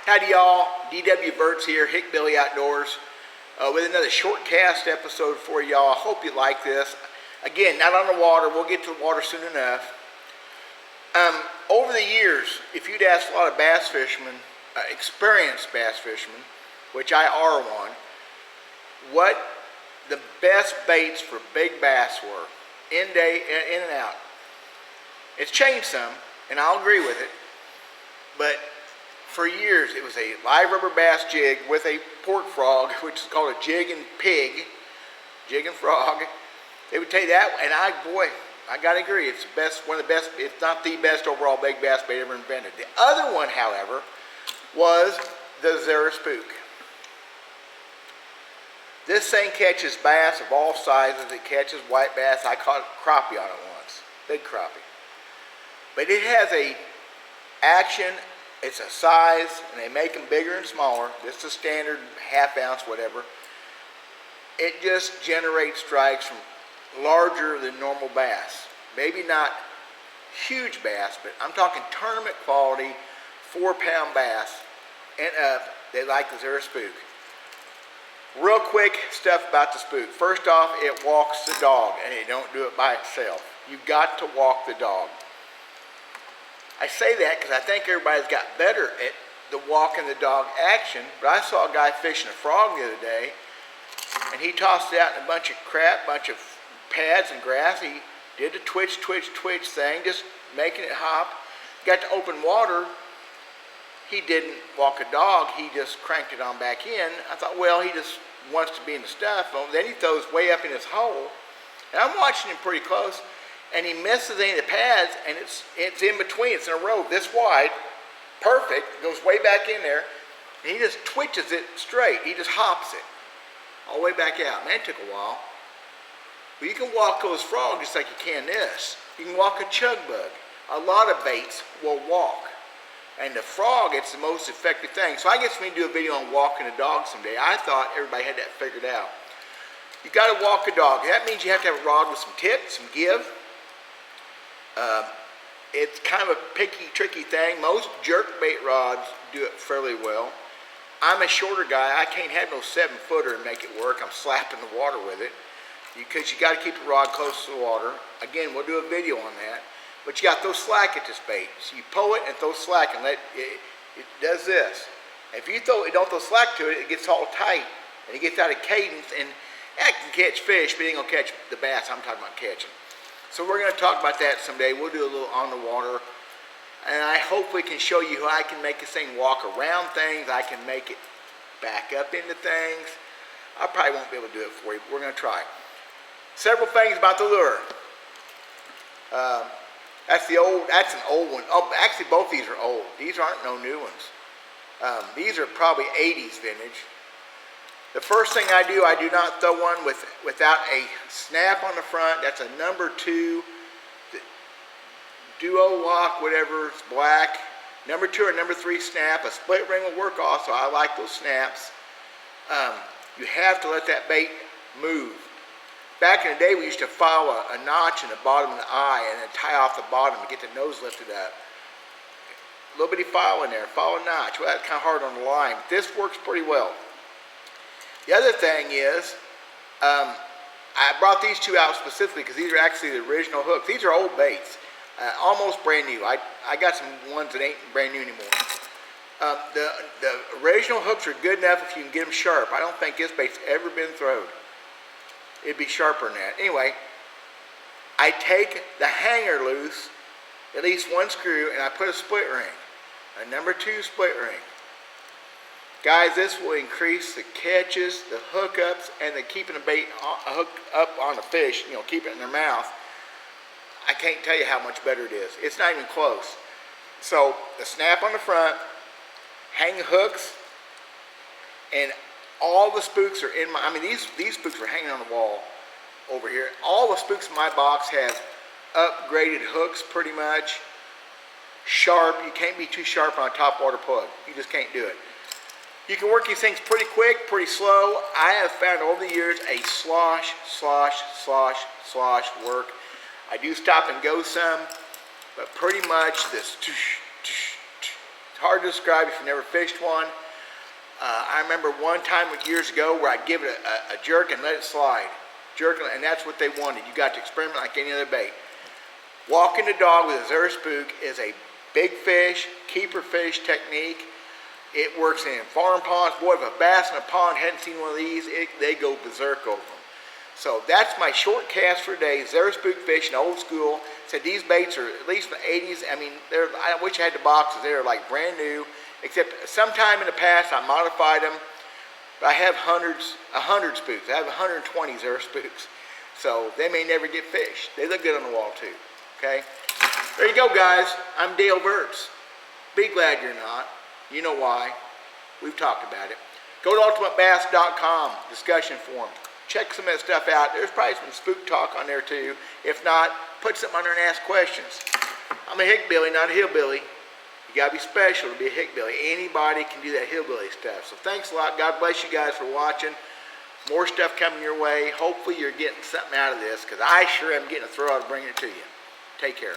Howdy y'all, DW Verts here, Hickbilly Outdoors, with another short cast episode for y'all. I hope you like this. Again, not on the water, we'll get to the water soon enough. Over the years, if you'd asked a lot of bass fishermen, experienced bass fishermen, which I are one, what the best baits for big bass were, in and out. It's changed some, and I'll agree with it, but for years, it was a live rubber bass jig with a pork frog, which is called a jig and frog. They would take that, and I gotta agree, it's the best, one of the best, if not the best overall big bass bait ever invented. The other one, however, was the Zara Spook. This thing catches bass of all sizes. It catches white bass. I caught crappie on it once, big crappie. But it has a action. It's a size, and they make them bigger and smaller. This is a standard half ounce, whatever. It just generates strikes from larger than normal bass. Maybe not huge bass, but I'm talking tournament quality, 4-pound bass and up. They like the Zara Spook. Real quick stuff about the Spook. First off, it walks the dog, and it don't do it by itself. You've got to walk the dog. I say that because I think everybody's got better at the walking the dog action, but I saw a guy fishing a frog the other day, and he tossed it out in a bunch of crap, bunch of pads and grass. He did the twitch thing, just making it hop. Got to open water. He didn't walk a dog, he just cranked it on back in. I thought, well, he just wants to be in the stuff. Well, then he throws way up in his hole, and I'm watching him pretty close, and he misses any of the pads, and it's in between. It's in a row this wide, perfect, goes way back in there, and he just twitches it straight. He just hops it all the way back out. Man, it took a while. But you can walk those frogs just like you can this. You can walk a chug bug. A lot of baits will walk. And the frog, it's the most effective thing. So I guess we can do a video on walking a dog someday. I thought everybody had that figured out. You got to walk a dog. That means you have to have a rod with some tip, some give. It's kind of a picky, tricky thing. Most jerkbait rods do it fairly well. I'm a shorter guy. I can't have no 7-footer and make it work. I'm slapping the water with it because you got to keep the rod close to the water. Again, we'll do a video on that. But you got to throw slack at this bait. So you pull it and throw slack, and let it does this. If you don't throw slack to it, it gets all tight and it gets out of cadence, and that can catch fish, but it ain't gonna catch the bass I'm talking about catching. So we're going to talk about that someday. We'll do a little on the water. And I hope we can show you how I can make this thing walk around things. I can make it back up into things. I probably won't be able to do it for you, but we're going to try. Several things about the lure. That's an old one. Oh, actually both these are old. These aren't no new ones. These are probably 80s vintage. The first thing I do not throw one without a snap on the front. That's a number 2 duo lock, whatever, it's black. Number 2 or number 3 snap. A split ring will work also. I like those snaps. You have to let that bait move. Back in the day, we used to file a notch in the bottom of the eye and then tie off the bottom to get the nose lifted up. A little bitty file in there, file a notch. Well, that's kind of hard on the line. But this works pretty well. The other thing is, I brought these two out specifically because these are actually the original hooks. These are old baits, almost brand new. I got some ones that ain't brand new anymore. The original hooks are good enough if you can get them sharp. I don't think this bait's ever been thrown. It'd be sharper than that. Anyway, I take the hanger loose, at least one screw, and I put a split ring, a number 2 split ring. Guys, this will increase the catches, the hookups, and the keeping the bait hooked up on the fish, keep it in their mouth. I can't tell you how much better it is. It's not even close. So the snap on the front, hang hooks, and all the spooks are in my, these spooks are hanging on the wall over here. All the spooks in my box have upgraded hooks pretty much. Sharp, you can't be too sharp on a top water plug. You just can't do it. You can work these things pretty quick, pretty slow. I have found over the years a slosh work. I do stop and go some, but pretty much this It's hard to describe if you've never fished one. I remember one time years ago where I'd give it a jerk and let it slide. Jerk, and that's what they wanted. You got to experiment like any other bait. Walking the dog with a Zara Spook is a big fish, keeper fish technique. It works in farm ponds. Boy, if a bass in a pond hadn't seen one of these, they go berserk over them. So that's my short cast for today. Zara Spook fishing, old school. Said these baits are at least from the 80s. I mean, I wish I had the boxes. They're like brand new. Except sometime in the past I modified them. But I have 100 spooks. I have 120 Zara Spooks. So they may never get fished. They look good on the wall too. Okay? There you go, guys. I'm Dale Burtz. Be glad you're not. You know why. We've talked about it. Go to ultimatebass.com, discussion forum. Check some of that stuff out. There's probably some spook talk on there too. If not, put something on there and ask questions. I'm a hickbilly, not a hillbilly. You gotta be special to be a hickbilly. Anybody can do that hillbilly stuff. So thanks a lot. God bless you guys for watching. More stuff coming your way. Hopefully you're getting something out of this, because I sure am getting a throw out of bringing it to you. Take care.